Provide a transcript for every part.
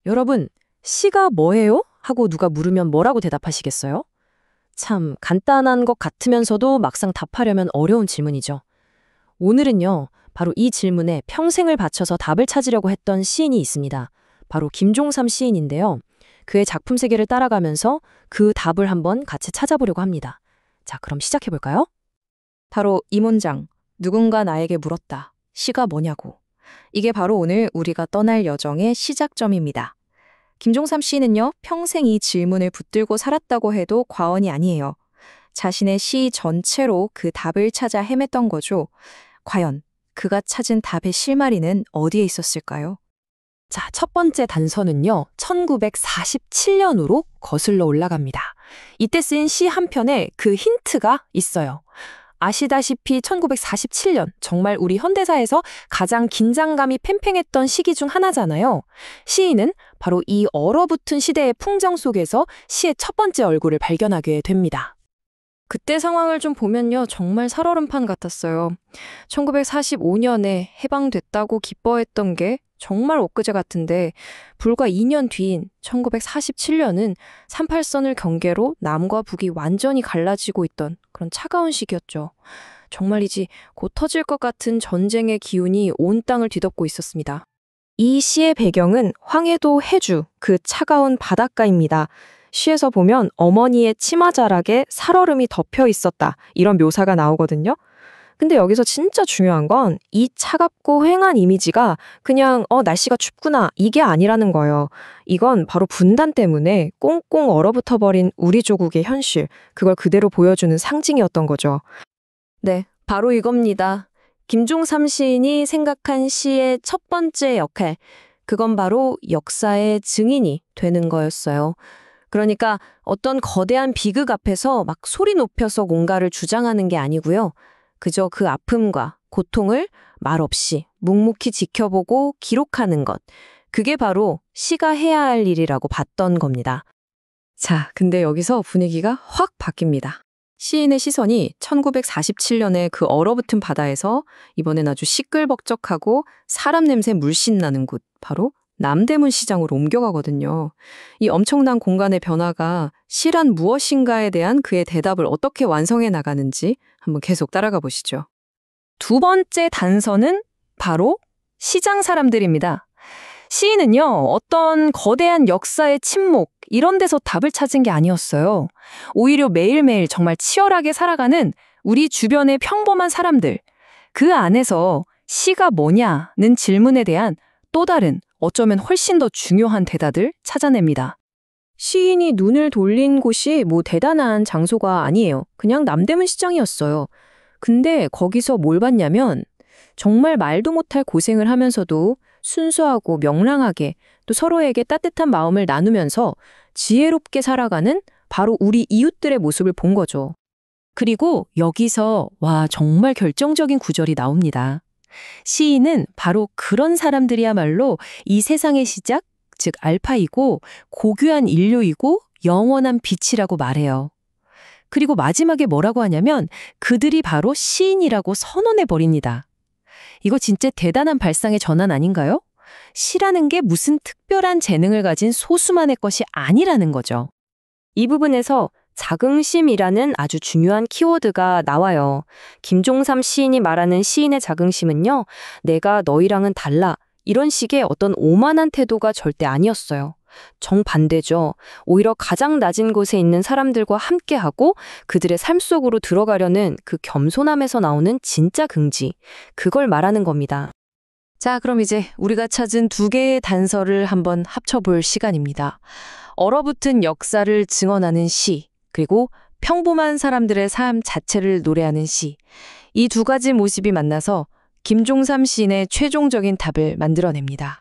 여러분, 시가 뭐예요? 하고 누가 물으면 뭐라고 대답하시겠어요? 참 간단한 것 같으면서도 막상 답하려면 어려운 질문이죠. 오늘은요, 바로 이 질문에 평생을 바쳐서 답을 찾으려고 했던 시인이 있습니다. 바로 김종삼 시인인데요. 그의 작품 세계를 따라가면서 그 답을 한번 같이 찾아보려고 합니다. 자, 그럼 시작해볼까요? 바로 이 문장, 누군가 나에게 물었다. 시가 뭐냐고. 이게 바로 오늘 우리가 떠날 여정의 시작점입니다. 김종삼 씨는요, 평생 이 질문을 붙들고 살았다고 해도 과언이 아니에요. 자신의 시 전체로 그 답을 찾아 헤맸던 거죠. 과연 그가 찾은 답의 실마리는 어디에 있었을까요? 자, 첫 번째 단서는요, 1947년으로 거슬러 올라갑니다. 이때 쓰인 시 한 편에 그 힌트가 있어요. 아시다시피 1947년, 정말 우리 현대사에서 가장 긴장감이 팽팽했던 시기 중 하나잖아요. 시인은 바로 이 얼어붙은 시대의 풍정 속에서 시의 첫 번째 얼굴을 발견하게 됩니다. 그때 상황을 좀 보면요, 정말 살얼음판 같았어요. 1945년에 해방됐다고 기뻐했던 게 정말 엊그제 같은데, 불과 2년 뒤인 1947년은 38선을 경계로 남과 북이 완전히 갈라지고 있던 그런 차가운 시기였죠. 정말이지 곧 터질 것 같은 전쟁의 기운이 온 땅을 뒤덮고 있었습니다. 이 시의 배경은 황해도 해주, 그 차가운 바닷가입니다. 시에서 보면 어머니의 치마자락에 살얼음이 덮여 있었다, 이런 묘사가 나오거든요. 근데 여기서 진짜 중요한 건 이 차갑고 휑한 이미지가 그냥 날씨가 춥구나 이게 아니라는 거예요. 이건 바로 분단 때문에 꽁꽁 얼어붙어 버린 우리 조국의 현실, 그걸 그대로 보여주는 상징이었던 거죠. 네, 바로 이겁니다. 김종삼 시인이 생각한 시의 첫 번째 역할, 그건 바로 역사의 증인이 되는 거였어요. 그러니까 어떤 거대한 비극 앞에서 막 소리 높여서 뭔가를 주장하는 게 아니고요. 그저 그 아픔과 고통을 말없이 묵묵히 지켜보고 기록하는 것. 그게 바로 시가 해야 할 일이라고 봤던 겁니다. 자, 근데 여기서 분위기가 확 바뀝니다. 시인의 시선이 1947년의 그 얼어붙은 바다에서 이번엔 아주 시끌벅적하고 사람 냄새 물씬 나는 곳, 바로 남대문 시장으로 옮겨가거든요. 이 엄청난 공간의 변화가 시란 무엇인가에 대한 그의 대답을 어떻게 완성해 나가는지 한번 계속 따라가 보시죠. 두 번째 단서는 바로 시장 사람들입니다. 시인은요, 어떤 거대한 역사의 침묵, 이런 데서 답을 찾은 게 아니었어요. 오히려 매일매일 정말 치열하게 살아가는 우리 주변의 평범한 사람들, 그 안에서 시가 뭐냐는 질문에 대한 또 다른, 어쩌면 훨씬 더 중요한 대답을 찾아냅니다. 시인이 눈을 돌린 곳이 뭐 대단한 장소가 아니에요. 그냥 남대문 시장이었어요. 근데 거기서 뭘 봤냐면 정말 말도 못할 고생을 하면서도 순수하고 명랑하게 또 서로에게 따뜻한 마음을 나누면서 지혜롭게 살아가는 바로 우리 이웃들의 모습을 본 거죠. 그리고 여기서 정말 결정적인 구절이 나옵니다. 시인은 바로 그런 사람들이야말로 이 세상의 시작, 즉 알파이고 고귀한 인류이고 영원한 빛이라고 말해요. 그리고 마지막에 뭐라고 하냐면 그들이 바로 시인이라고 선언해 버립니다. 이거 진짜 대단한 발상의 전환 아닌가요? 시라는 게 무슨 특별한 재능을 가진 소수만의 것이 아니라는 거죠. 이 부분에서 자긍심이라는 아주 중요한 키워드가 나와요. 김종삼 시인이 말하는 시인의 자긍심은요, 내가 너희랑은 달라, 이런 식의 어떤 오만한 태도가 절대 아니었어요. 정반대죠. 오히려 가장 낮은 곳에 있는 사람들과 함께하고 그들의 삶 속으로 들어가려는 그 겸손함에서 나오는 진짜 긍지, 그걸 말하는 겁니다. 자, 그럼 이제 우리가 찾은 두 개의 단서를 한번 합쳐볼 시간입니다. 얼어붙은 역사를 증언하는 시, 그리고 평범한 사람들의 삶 자체를 노래하는 시. 이 두 가지 모습이 만나서 김종삼 시인의 최종적인 답을 만들어냅니다.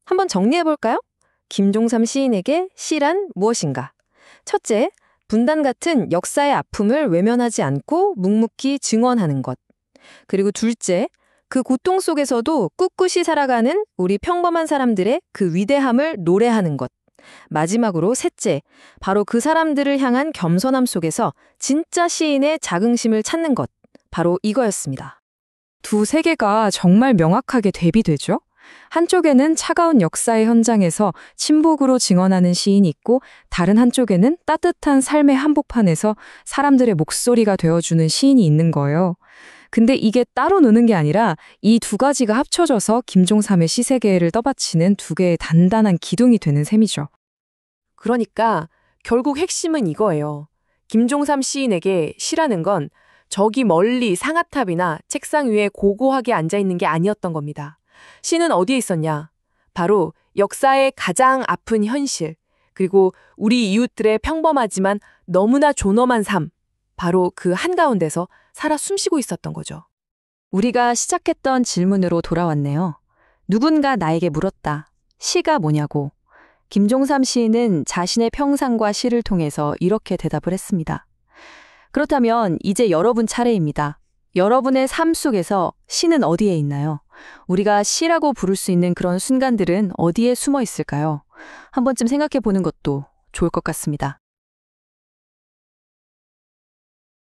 한번 정리해볼까요? 김종삼 시인에게 시란 무엇인가? 첫째, 분단 같은 역사의 아픔을 외면하지 않고 묵묵히 증언하는 것. 그리고 둘째, 그 고통 속에서도 꿋꿋이 살아가는 우리 평범한 사람들의 그 위대함을 노래하는 것. 마지막으로 셋째, 바로 그 사람들을 향한 겸손함 속에서 진짜 시인의 자긍심을 찾는 것. 바로 이거였습니다. 두 세계가 정말 명확하게 대비되죠? 한쪽에는 차가운 역사의 현장에서 친북으로 증언하는 시인이 있고 다른 한쪽에는 따뜻한 삶의 한복판에서 사람들의 목소리가 되어주는 시인이 있는 거예요. 근데 이게 따로 노는 게 아니라 이 두 가지가 합쳐져서 김종삼의 시세계를 떠받치는 두 개의 단단한 기둥이 되는 셈이죠. 그러니까 결국 핵심은 이거예요. 김종삼 시인에게 시라는 건 저기 멀리 상아탑이나 책상 위에 고고하게 앉아있는 게 아니었던 겁니다. 시는 어디에 있었냐? 바로 역사의 가장 아픈 현실, 그리고 우리 이웃들의 평범하지만 너무나 존엄한 삶, 바로 그 한가운데서 살아 숨쉬고 있었던 거죠. 우리가 시작했던 질문으로 돌아왔네요. 누군가 나에게 물었다. 시가 뭐냐고. 김종삼 시인은 자신의 평상과 시를 통해서 이렇게 대답을 했습니다. 그렇다면 이제 여러분 차례입니다. 여러분의 삶 속에서 시는 어디에 있나요? 우리가 시라고 부를 수 있는 그런 순간들은 어디에 숨어 있을까요? 한 번쯤 생각해 보는 것도 좋을 것 같습니다.